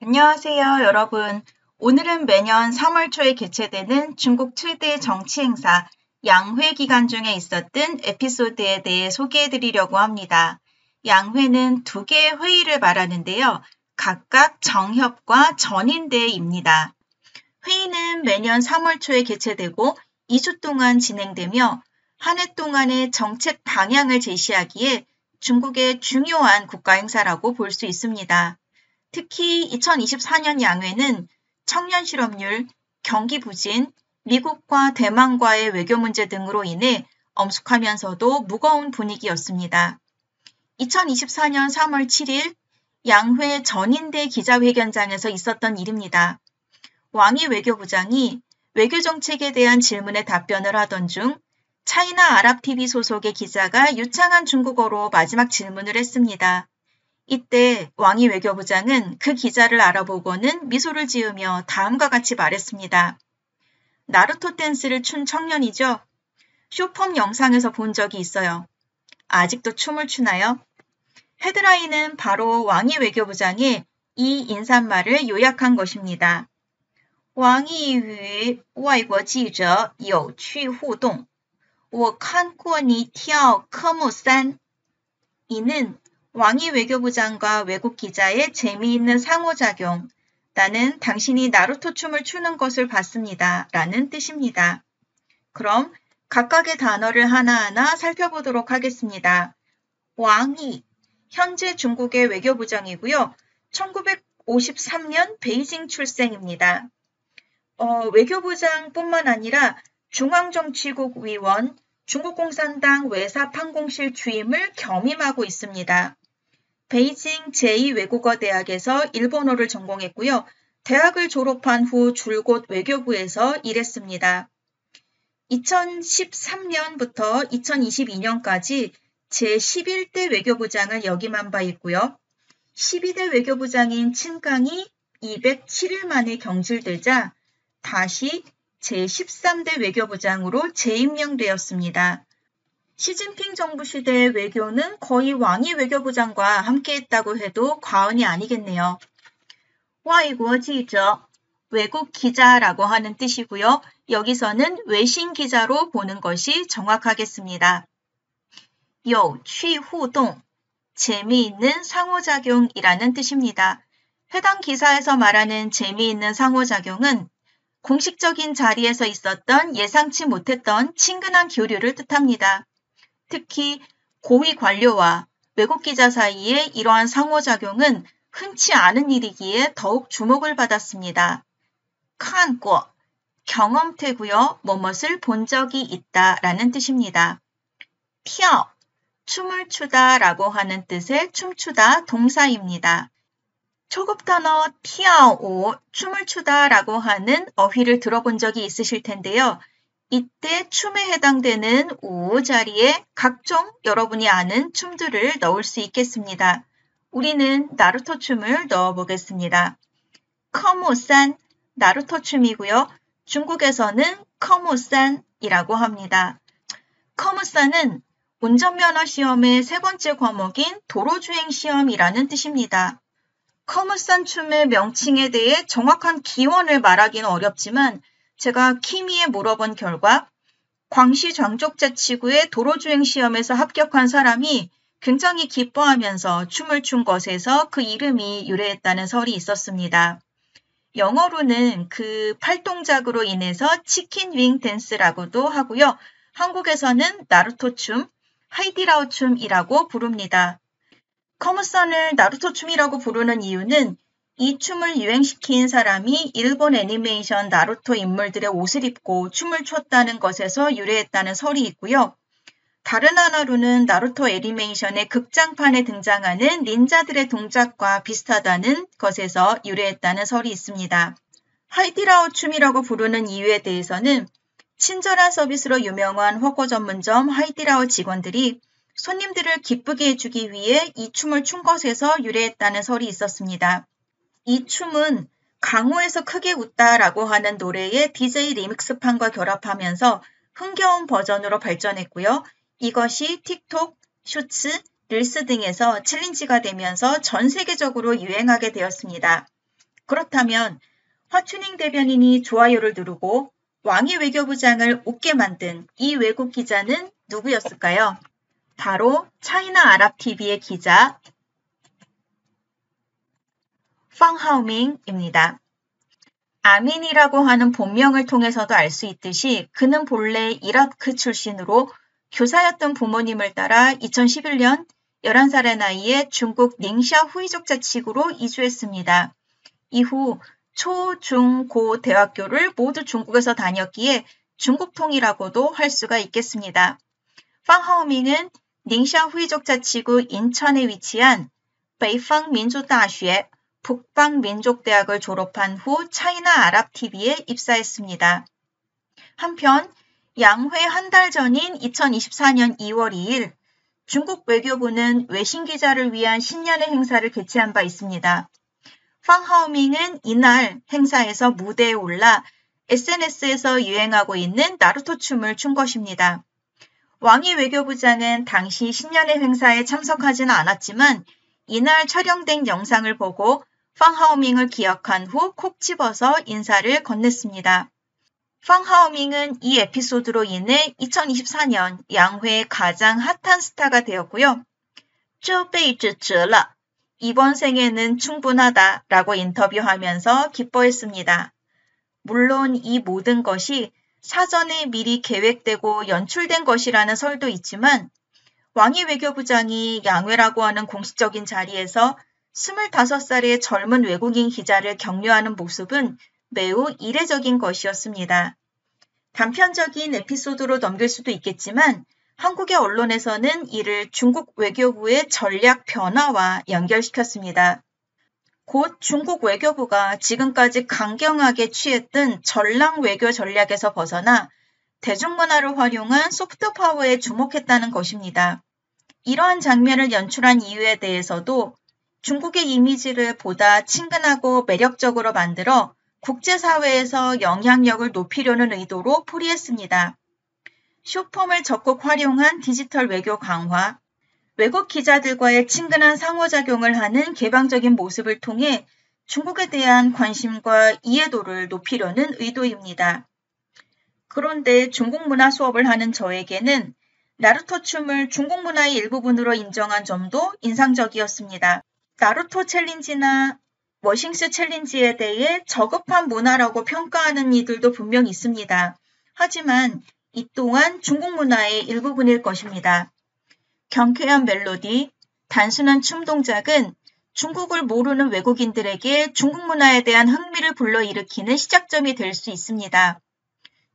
안녕하세요, 여러분. 오늘은 매년 3월 초에 개최되는 중국 최대 정치 행사 양회 기간 중에 있었던 에피소드에 대해 소개해 드리려고 합니다. 양회는 두 개의 회의를 말하는데요. 각각 정협과 전인대입니다. 회의는 매년 3월 초에 개최되고 2주 동안 진행되며 한 해 동안의 정책 방향을 제시하기에 중국의 중요한 국가 행사라고 볼 수 있습니다. 특히 2024년 양회는 청년 실업률, 경기 부진, 미국과 대만과의 외교 문제 등으로 인해 엄숙하면서도 무거운 분위기였습니다. 2024년 3월 7일 양회 전인대 기자회견장에서 있었던 일입니다. 왕이 외교부장이 외교정책에 대한 질문에 답변을 하던 중 차이나 아랍TV 소속의 기자가 유창한 중국어로 마지막 질문을 했습니다. 이때 왕이 외교부장은 그 기자를 알아보고는 미소를 지으며 다음과 같이 말했습니다. 나루토 댄스를 춘 청년이죠? 쇼폼 영상에서 본 적이 있어요. 아직도 춤을 추나요? 헤드라인은 바로 왕이 외교부장의 이 인사말을 요약한 것입니다. 왕이与外国记者有趣互动我看过你跳科目3 이는 왕이 외교부장과 외국 기자의 재미있는 상호작용, 나는 당신이 나루토 춤을 추는 것을 봤습니다. 라는 뜻입니다. 그럼 각각의 단어를 하나하나 살펴보도록 하겠습니다. 왕이, 현재 중국의 외교부장이고요. 1953년 베이징 출생입니다. 외교부장뿐만 아니라 중앙정치국 위원, 중국공산당 외사판공실 주임을 겸임하고 있습니다. 베이징 제2외국어대학에서 일본어를 전공했고요. 대학을 졸업한 후 줄곧 외교부에서 일했습니다. 2013년부터 2022년까지 제11대 외교부장을 역임한 바 있고요. 12대 외교부장인 친강이 207일 만에 경질되자 다시 제13대 외교부장으로 재임명되었습니다. 시진핑 정부 시대의 외교는 거의 왕이 외교부장과 함께했다고 해도 과언이 아니겠네요. 외국 기자, 외국 기자라고 하는 뜻이고요. 여기서는 외신 기자로 보는 것이 정확하겠습니다. 有趣互动, 재미있는 상호작용이라는 뜻입니다. 해당 기사에서 말하는 재미있는 상호작용은 공식적인 자리에서 있었던 예상치 못했던 친근한 교류를 뜻합니다. 특히 고위 관료와 외국 기자 사이에 이러한 상호작용은 흔치 않은 일이기에 더욱 주목을 받았습니다. 看过, 경험태고요. 뭐뭇을 본 적이 있다라는 뜻입니다. 跳, 춤을 추다 라고 하는 뜻의 춤추다 동사입니다. 초급 단어 跳舞, 춤을 추다 라고 하는 어휘를 들어본 적이 있으실 텐데요. 이때 춤에 해당되는 우 자리에 각종 여러분이 아는 춤들을 넣을 수 있겠습니다. 우리는 나루토 춤을 넣어보겠습니다. 커모산, 나루토 춤이고요. 중국에서는 커모산이라고 합니다. 커모산은 운전면허 시험의 세 번째 과목인 도로주행 시험이라는 뜻입니다. 커무산 춤의 명칭에 대해 정확한 기원을 말하기는 어렵지만 제가 키미에 물어본 결과 광시 장족자치구의 도로주행 시험에서 합격한 사람이 굉장히 기뻐하면서 춤을 춘 것에서 그 이름이 유래했다는 설이 있었습니다. 영어로는 그 팔동작으로 인해서 치킨 윙 댄스라고도 하고요. 한국에서는 나루토 춤, 하이디라오 춤이라고 부릅니다. 커무산을 나루토 춤이라고 부르는 이유는 이 춤을 유행시킨 사람이 일본 애니메이션 나루토 인물들의 옷을 입고 춤을 췄다는 것에서 유래했다는 설이 있고요. 다른 하나로는 나루토 애니메이션의 극장판에 등장하는 닌자들의 동작과 비슷하다는 것에서 유래했다는 설이 있습니다. 하이디라오 춤이라고 부르는 이유에 대해서는 친절한 서비스로 유명한 허거 전문점 하이디라오 직원들이 손님들을 기쁘게 해주기 위해 이 춤을 춘 것에서 유래했다는 설이 있었습니다. 이 춤은 강호에서 크게 웃다라고 하는 노래의 DJ 리믹스판과 결합하면서 흥겨운 버전으로 발전했고요. 이것이 틱톡, 쇼츠, 릴스 등에서 챌린지가 되면서 전 세계적으로 유행하게 되었습니다. 그렇다면 화춘잉 대변인이 좋아요를 누르고 왕이 외교부장을 웃게 만든 이 외국 기자는 누구였을까요? 바로 차이나 아랍TV의 기자 팡하오밍입니다. 아민이라고 하는 본명을 통해서도 알 수 있듯이 그는 본래 이라크 출신으로 교사였던 부모님을 따라 2011년 11살의 나이에 중국 닝샤 후이족 자치구로 이주했습니다. 이후 초, 중, 고 대학교를 모두 중국에서 다녔기에 중국통이라고도 할 수가 있겠습니다. 팡하오밍은 닝샤 후이족 자치구 인천에 위치한 베이팡민주다쉐 북방민족대학을 졸업한 후 차이나 아랍TV에 입사했습니다. 한편 양회 한 달 전인 2024년 2월 2일 중국 외교부는 외신 기자를 위한 신년의 행사를 개최한 바 있습니다. 팡하오밍은 이날 행사에서 무대에 올라 SNS에서 유행하고 있는 나루토 춤을 춘 것입니다. 왕이 외교부장은 당시 신년의 행사에 참석하지는 않았지만 이날 촬영된 영상을 보고 팡하오밍을 기억한 후 콕 집어서 인사를 건넸습니다. 팡하오밍은 이 에피소드로 인해 2024년 양회의 가장 핫한 스타가 되었고요. 这辈子值了. 이번 생에는 충분하다 라고 인터뷰하면서 기뻐했습니다. 물론 이 모든 것이 사전에 미리 계획되고 연출된 것이라는 설도 있지만 왕이 외교부장이 양회라고 하는 공식적인 자리에서 25살의 젊은 외국인 기자를 격려하는 모습은 매우 이례적인 것이었습니다. 단편적인 에피소드로 넘길 수도 있겠지만 한국의 언론에서는 이를 중국 외교부의 전략 변화와 연결시켰습니다. 곧 중국 외교부가 지금까지 강경하게 취했던 전랑 외교 전략에서 벗어나 대중문화를 활용한 소프트파워에 주목했다는 것입니다. 이러한 장면을 연출한 이유에 대해서도 중국의 이미지를 보다 친근하고 매력적으로 만들어 국제사회에서 영향력을 높이려는 의도로 풀이했습니다. 숏폼을 적극 활용한 디지털 외교 강화, 외국 기자들과의 친근한 상호작용을 하는 개방적인 모습을 통해 중국에 대한 관심과 이해도를 높이려는 의도입니다. 그런데 중국 문화 수업을 하는 저에게는 나루토 춤을 중국 문화의 일부분으로 인정한 점도 인상적이었습니다. 나루토 챌린지나 워싱스 챌린지에 대해 저급한 문화라고 평가하는 이들도 분명 있습니다. 하지만 이 또한 중국 문화의 일부분일 것입니다. 경쾌한 멜로디, 단순한 춤 동작은 중국을 모르는 외국인들에게 중국 문화에 대한 흥미를 불러일으키는 시작점이 될 수 있습니다.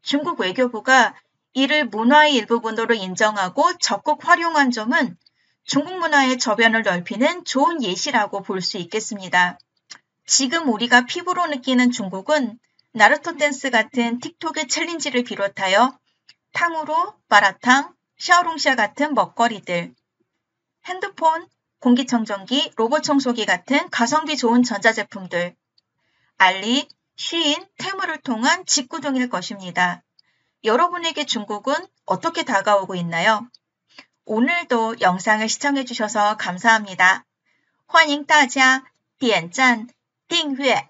중국 외교부가 이를 문화의 일부분으로 인정하고 적극 활용한 점은 중국 문화의 저변을 넓히는 좋은 예시라고 볼 수 있겠습니다. 지금 우리가 피부로 느끼는 중국은 나루토 댄스 같은 틱톡의 챌린지를 비롯하여 탕후루, 마라탕, 샤오롱샤 같은 먹거리들, 핸드폰, 공기청정기, 로봇 청소기 같은 가성비 좋은 전자제품들, 알리, 쉬인, 테무를 통한 직구 등일 것입니다. 여러분에게 중국은 어떻게 다가오고 있나요? 오늘도 영상을 시청해주셔서 감사합니다. 欢迎大家点赞订阅